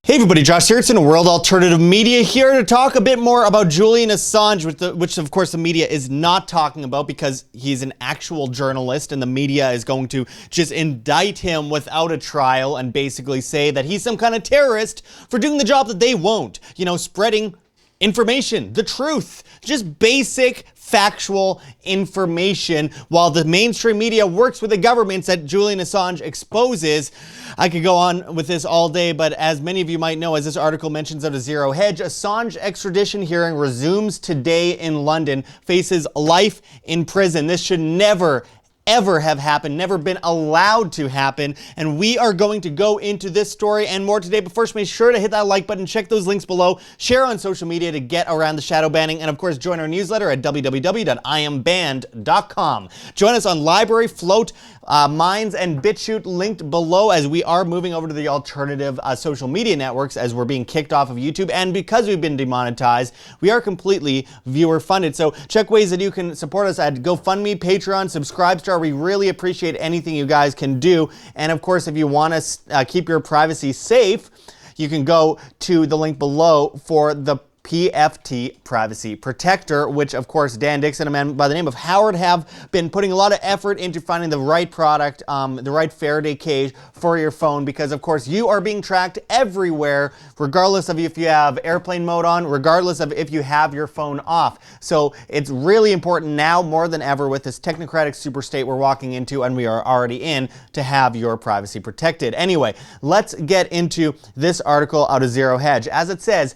Hey everybody, Josh Sigurdson, World Alternative Media, here to talk a bit more about Julian Assange, which of course the media is not talking about because he's an actual journalist and the media is going to just indict him without a trial and basically say that he's some kind of terrorist for doing the job that they won't. You know, spreading information, the truth, just basic factual information while the mainstream media works with the governments that Julian Assange exposes. I could go on with this all day, but as many of you might know, as this article mentions out of Zero Hedge, Assange extradition hearing resumes today in London, faces life in prison. This should never ever have happened, never been allowed to happen, and we are going to go into this story and more today. But first, make sure to hit that like button, check those links below, share on social media to get around the shadow banning, and of course join our newsletter at www.iambanned.com. Join us on LBRY, Flote, Minds, and BitChute linked below, as we are moving over to the alternative social media networks as we're being kicked off of YouTube, and because we've been demonetized, we are completely viewer funded. So check ways that you can support us at GoFundMe, Patreon, Subscribestar. We really appreciate anything you guys can do. And of course, if you want to keep your privacy safe, you can go to the link below for the PFT Privacy Protector, which of course Dan Dixon, a man by the name of Howard, have been putting a lot of effort into finding the right product, the right Faraday cage for your phone, because of course you are being tracked everywhere, regardless of if you have airplane mode on, regardless of if you have your phone off. So it's really important now more than ever with this technocratic super state we're walking into, and we are already in, to have your privacy protected. Anyway, let's get into this article out of Zero Hedge. As it says,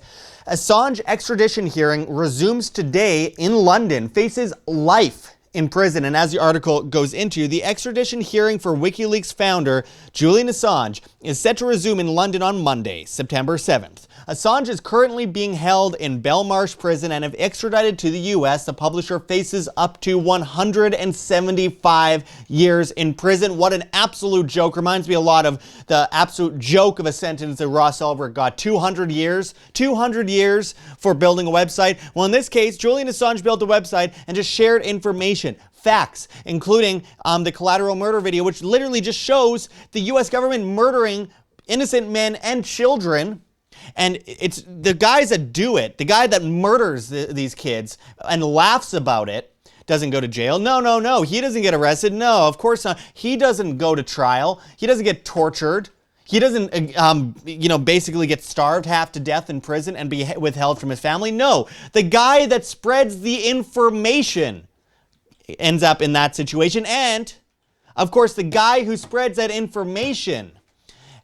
Assange extradition hearing resumes today in London, faces life in prison. And as the article goes into, the extradition hearing for Wikileaks founder Julian Assange is set to resume in London on Monday, September 7th. Assange is currently being held in Belmarsh prison, and if extradited to the US, the publisher faces up to 175 years in prison. What an absolute joke. Reminds me a lot of the absolute joke of a sentence that Ross Ulbricht got. 200 years? 200 years for building a website? Well, in this case, Julian Assange built a website and just shared information, facts, including the collateral murder video, which literally just shows the US government murdering innocent men and children. And it's the guys that do it, the guy that murders these kids and laughs about it, doesn't go to jail. No. He doesn't get arrested. No, of course not. He doesn't go to trial. He doesn't get tortured. He doesn't, basically get starved half to death in prison and be withheld from his family. No, the guy that spreads the information ends up in that situation. And, of course, the guy who spreads that information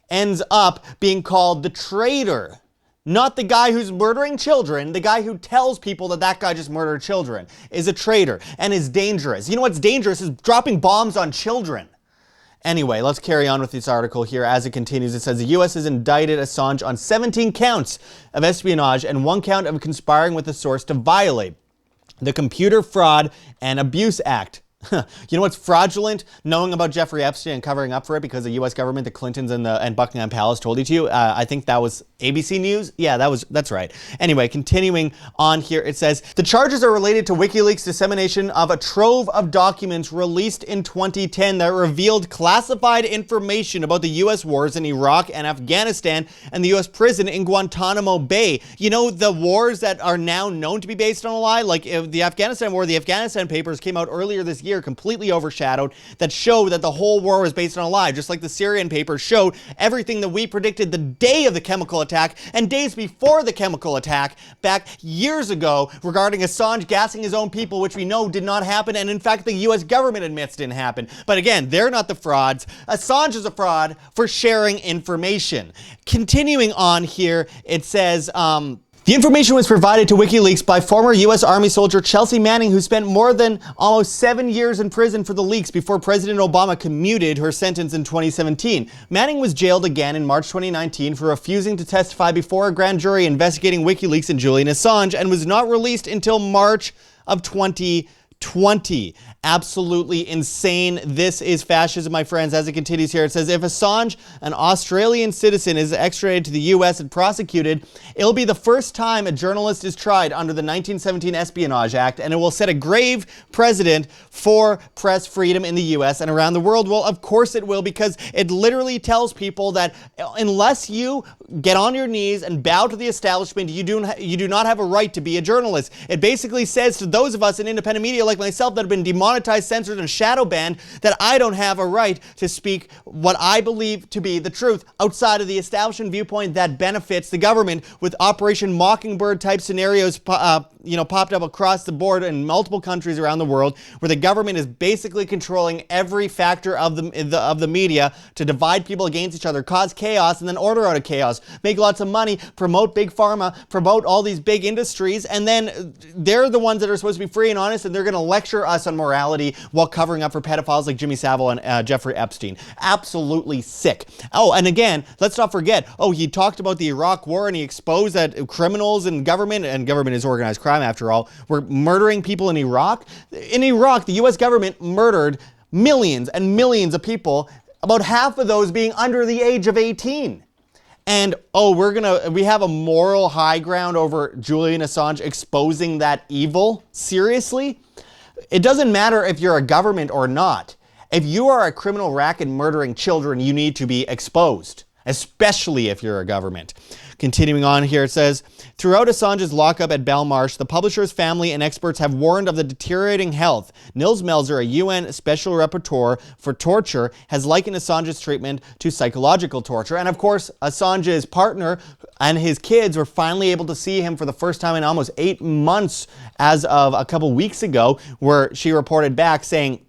ends up being called the traitor. Not the guy who's murdering children. The guy who tells people that that guy just murdered children is a traitor and is dangerous. You know what's dangerous is dropping bombs on children. Anyway, let's carry on with this article here as it continues. It says the U.S. has indicted Assange on 17 counts of espionage and 1 count of conspiring with a source to violate the Computer Fraud and Abuse Act. You know what's fraudulent? Knowing about Jeffrey Epstein and covering up for it because the U.S. government, the Clintons, and Buckingham Palace told you to. I think that was ABC News. Yeah, that's right. Anyway, continuing on here, it says the charges are related to WikiLeaks' dissemination of a trove of documents released in 2010 that revealed classified information about the U.S. wars in Iraq and Afghanistan and the U.S. prison in Guantanamo Bay. You know, the wars that are now known to be based on a lie, like the Afghanistan war. The Afghanistan papers came out earlier this year, completely overshadowed, that show that the whole war was based on a lie, just like the Syrian papers showed everything that we predicted the day of the chemical attack and days before the chemical attack back years ago regarding Assange gassing his own people, which we know did not happen, and in fact the US government admits didn't happen. But again, they're not the frauds. Assange is a fraud for sharing information. Continuing on here, it says the information was provided to WikiLeaks by former U.S. Army soldier Chelsea Manning, who spent more than almost 7 years in prison for the leaks before President Obama commuted her sentence in 2017. Manning was jailed again in March 2019 for refusing to testify before a grand jury investigating WikiLeaks and Julian Assange, and was not released until March of 2020. absolutely insane. This is fascism, my friends. As it continues here, it says, if Assange, an Australian citizen, is extradited to the US and prosecuted, it'll be the first time a journalist is tried under the 1917 Espionage Act, and it will set a grave precedent for press freedom in the US and around the world. Well, of course it will, because it literally tells people that unless you get on your knees and bow to the establishment, you do not have a right to be a journalist. It basically says to those of us in independent media like myself that have been demonetized, censored, and shadow banned that I don't have a right to speak what I believe to be the truth outside of the establishment viewpoint that benefits the government, with Operation Mockingbird type scenarios popped up across the board in multiple countries around the world, where the government is basically controlling every factor of the media to divide people against each other, cause chaos, and then order out of chaos, make lots of money, promote big pharma, promote all these big industries, and then they're the ones that are supposed to be free and honest, and they're going to lecture us on morality while covering up for pedophiles like Jimmy Savile and Jeffrey Epstein. Absolutely sick. Oh, and again, let's not forget, he talked about the Iraq War, and he exposed that criminals and government is organized crime after all, were murdering people in Iraq. In Iraq, the US government murdered millions and millions of people, about half of those being under the age of 18. And we have a moral high ground over Julian Assange exposing that evil? Seriously? It doesn't matter if you're a government or not. If you are a criminal racket murdering children, you need to be exposed, especially if you're a government. Continuing on here, it says, throughout Assange's lockup at Belmarsh, the publisher's family and experts have warned of the deteriorating health. Nils Melzer, a UN special rapporteur for torture, has likened Assange's treatment to psychological torture. And of course, Assange's partner and his kids were finally able to see him for the first time in almost 8 months as of a couple weeks ago, where she reported back saying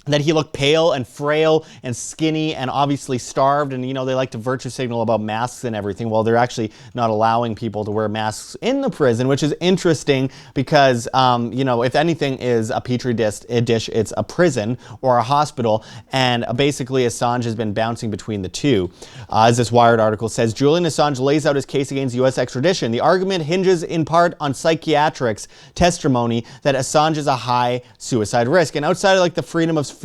that he looked pale and frail and skinny and obviously starved, and they like to virtue signal about masks and everything. Well, they're actually not allowing people to wear masks in the prison, which is interesting because, if anything is a petri dish, it's a prison or a hospital, and basically Assange has been bouncing between the two. As this Wired article says, Julian Assange lays out his case against U.S. extradition. The argument hinges in part on psychiatrics testimony that Assange is a high suicide risk, and outside of the freedom of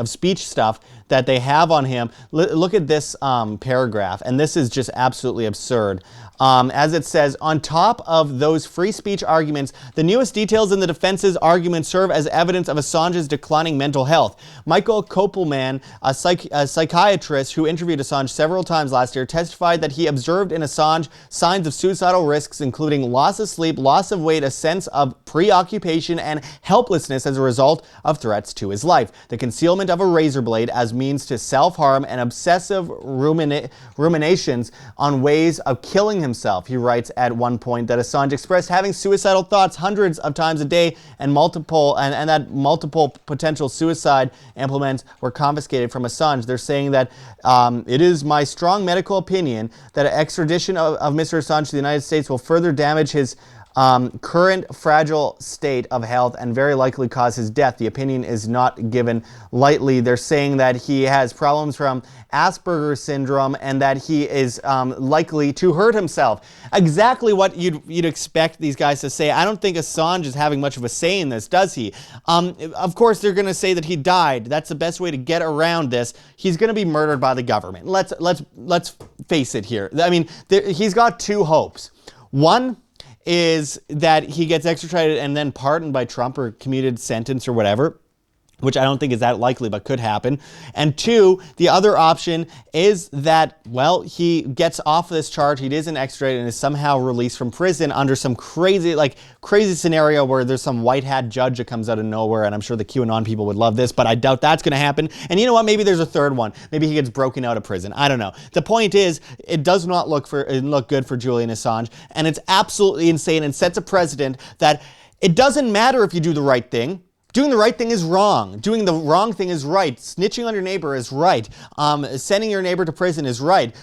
speech stuff that they have on him, look at this paragraph, and this is just absolutely absurd. As it says, on top of those free speech arguments, the newest details in the defense's argument serve as evidence of Assange's declining mental health. Michael Kopelman, a psychiatrist who interviewed Assange several times last year, testified that he observed in Assange signs of suicidal risks, including loss of sleep, loss of weight, a sense of preoccupation, and helplessness as a result of threats to his life. The concealment of a razor blade as means to self-harm and obsessive ruminations on ways of killing himself. He writes at one point that Assange expressed having suicidal thoughts hundreds of times a day, and that multiple potential suicide implements were confiscated from Assange. They're saying that it is my strong medical opinion that an extradition of Mr. Assange to the United States will further damage his current fragile state of health and very likely cause his death. The opinion is not given lightly. They're saying that he has problems from Asperger's syndrome and that he is likely to hurt himself. Exactly what you'd expect these guys to say. I don't think Assange is having much of a say in this, does he? Of course, they're going to say that he died. That's the best way to get around this. He's going to be murdered by the government. Let's face it here. I mean, he's got two hopes. One is that he gets extradited and then pardoned by Trump or commuted sentence or whatever, which I don't think is that likely, but could happen. And two, the other option is that, well, he gets off this charge, he isn't extradited, and is somehow released from prison under some crazy scenario where there's some white hat judge that comes out of nowhere, and I'm sure the QAnon people would love this, but I doubt that's going to happen. And you know what? Maybe there's a third one. Maybe he gets broken out of prison. I don't know. The point is, it does not look good for Julian Assange, and it's absolutely insane and sets a precedent that it doesn't matter if you do the right thing. Doing the right thing is wrong. Doing the wrong thing is right. Snitching on your neighbor is right. Sending your neighbor to prison is right.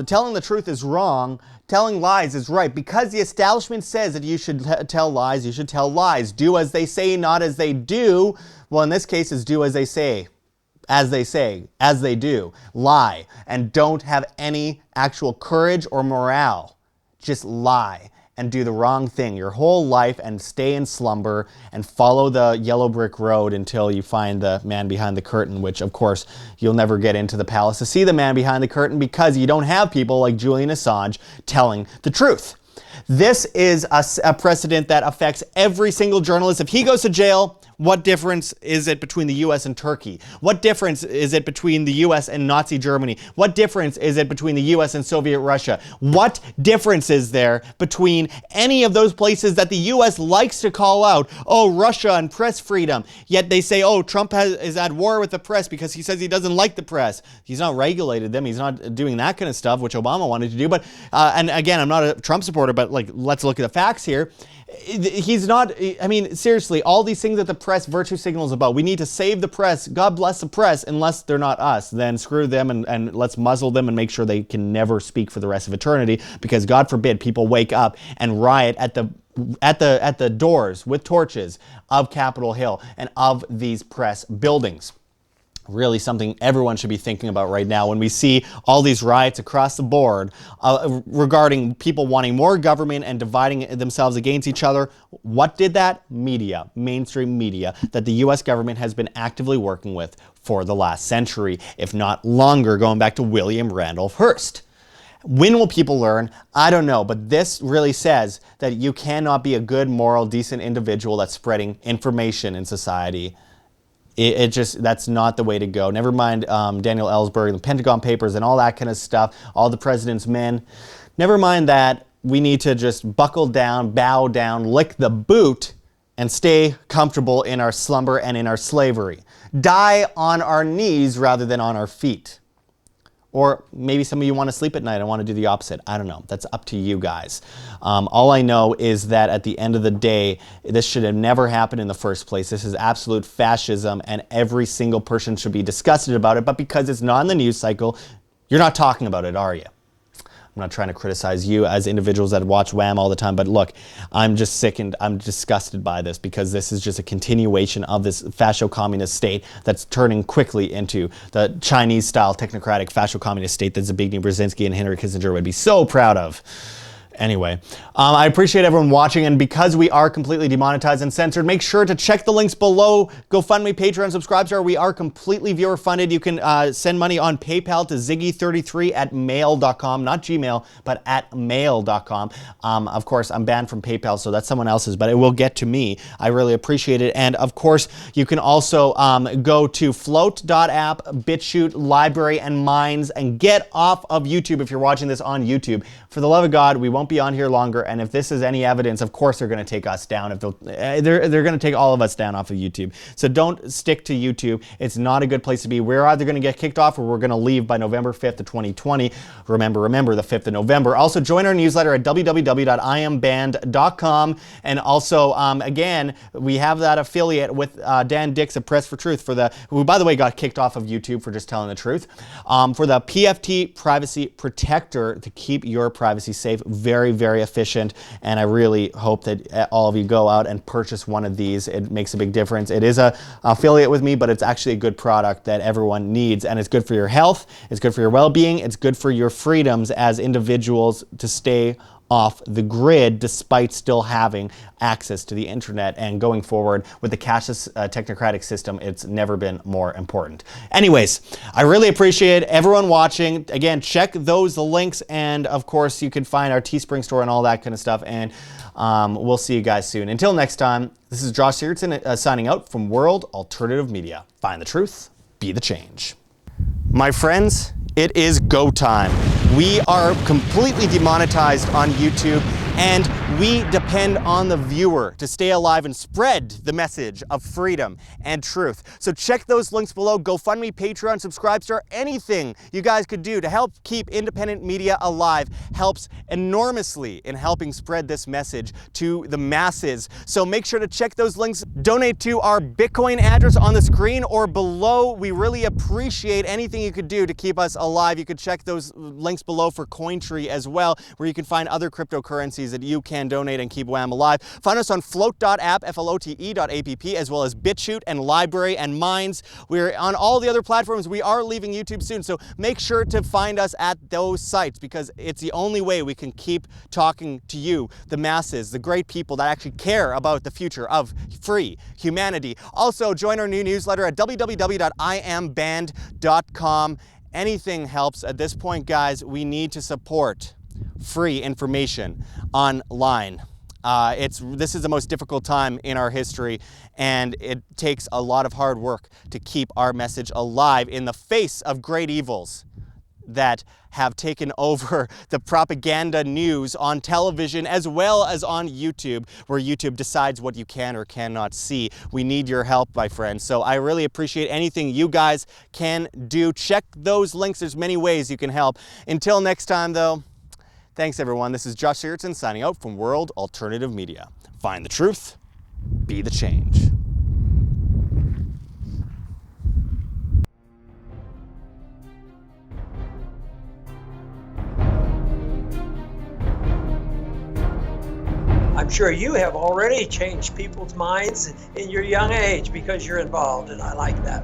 Telling the truth is wrong. Telling lies is right. Because the establishment says that you should tell lies, you should tell lies. Do as they say, not as they do. Well, in this case, it's do as they say. As they do. Lie. And don't have any actual courage or morale. Just lie. and do the wrong thing your whole life and stay in slumber and follow the yellow brick road until you find the man behind the curtain, which of course you'll never get into the palace to see the man behind the curtain because you don't have people like Julian Assange telling the truth. This is a precedent that affects every single journalist. If he goes to jail, what difference is it between the US and Turkey? What difference is it between the US and Nazi Germany? What difference is it between the US and Soviet Russia? What difference is there between any of those places that the US likes to call out? Oh, Russia and press freedom. Yet they say, oh, Trump is at war with the press because he says he doesn't like the press. He's not regulated them. He's not doing that kind of stuff, which Obama wanted to do. But, and again, I'm not a Trump supporter, but like, let's look at the facts here. He's not, I mean, seriously, all these things that the press virtue signals about, we need to save the press, God bless the press, unless they're not us, then screw them and let's muzzle them and make sure they can never speak for the rest of eternity, because God forbid people wake up and riot at the doors with torches of Capitol Hill and of these press buildings. Really something everyone should be thinking about right now when we see all these riots across the board regarding people wanting more government and dividing themselves against each other. What did that? Media, mainstream media, that the US government has been actively working with for the last century, if not longer, going back to William Randolph Hearst. When will people learn? I don't know, but this really says that you cannot be a good, moral, decent individual that's spreading information in society. It just, that's not the way to go. Never mind Daniel Ellsberg, the Pentagon Papers and all that kind of stuff, all the president's men. Never mind that. We need to just buckle down, bow down, lick the boot, and stay comfortable in our slumber and in our slavery. Die on our knees rather than on our feet. Or maybe some of you want to sleep at night and want to do the opposite. I don't know. That's up to you guys. All I know is that at the end of the day, this should have never happened in the first place. This is absolute fascism, and every single person should be disgusted about it. But because it's not in the news cycle, you're not talking about it, are you? I'm not trying to criticize you as individuals that watch Wham all the time, but look, I'm just sickened, I'm disgusted by this, because this is just a continuation of this fascio-communist state that's turning quickly into the Chinese-style technocratic fascio-communist state that Zbigniew Brzezinski and Henry Kissinger would be so proud of. Anyway, I appreciate everyone watching, and because we are completely demonetized and censored, make sure to check the links below. GoFundMe, Patreon, Subscribestar. We are completely viewer funded. You can send money on PayPal to Ziggy33@mail.com, not Gmail, but at mail.com. Of course, I'm banned from PayPal, so that's someone else's, but it will get to me. I really appreciate it. And of course, you can also go to float.app, BitChute, LBRY, and Minds, and get off of YouTube if you're watching this on YouTube. For the love of God, we won't be on here longer, and if this is any evidence, of course they're going to take us down. If they're going to take all of us down off of YouTube. So don't stick to YouTube. It's not a good place to be. We're either going to get kicked off or we're going to leave by November 5th of 2020. Remember the 5th of November. Also, join our newsletter at www.iambanned.com. And also, again, we have that affiliate with Dan Dix of Press for Truth, who, by the way, got kicked off of YouTube for just telling the truth, for the PFT Privacy Protector to keep your privacy safe. Very, very efficient, and I really hope that all of you go out and purchase one of these. It makes a big difference. It is an affiliate with me, but it's actually a good product that everyone needs, and it's good for your health, it's good for your well-being, it's good for your freedoms as individuals to stay off the grid despite still having access to the internet. And going forward with the cashless technocratic system, it's never been more important. Anyways, I really appreciate everyone watching. Again, check those links, and of course you can find our Teespring store and all that kind of stuff, and we'll see you guys soon. Until next time, this is Josh Sigurdson signing out from World Alternative Media. Find the truth, be the change. My friends, it is go time. We are completely demonetized on YouTube, and we depend on the viewer to stay alive and spread the message of freedom and truth. So check those links below. GoFundMe, Patreon, Subscribestar, anything you guys could do to help keep independent media alive helps enormously in helping spread this message to the masses. So make sure to check those links. Donate to our Bitcoin address on the screen or below. We really appreciate anything you could do to keep us alive. You could check those links below for Cointree as well, where you can find other cryptocurrencies that you can can donate and keep WAM alive. Find us on flote.app, flote.app, as well as BitChute and LBRY and Minds. We're on all the other platforms. We are leaving YouTube soon, so make sure to find us at those sites, because it's the only way we can keep talking to you, the masses, the great people that actually care about the future of free humanity. Also, join our new newsletter at www.iambanned.com. Anything helps at this point, guys. We need to support free information online. This is the most difficult time in our history, and it takes a lot of hard work to keep our message alive in the face of great evils that have taken over the propaganda news on television as well as on YouTube, where YouTube decides what you can or cannot see. We need your help, my friends. So I really appreciate anything you guys can do. Check those links. There's many ways you can help. Until next time, though, thanks, everyone. This is Josh Sigurdson signing out from World Alternative Media. Find the truth, be the change. I'm sure you have already changed people's minds in your young age because you're involved, and I like that.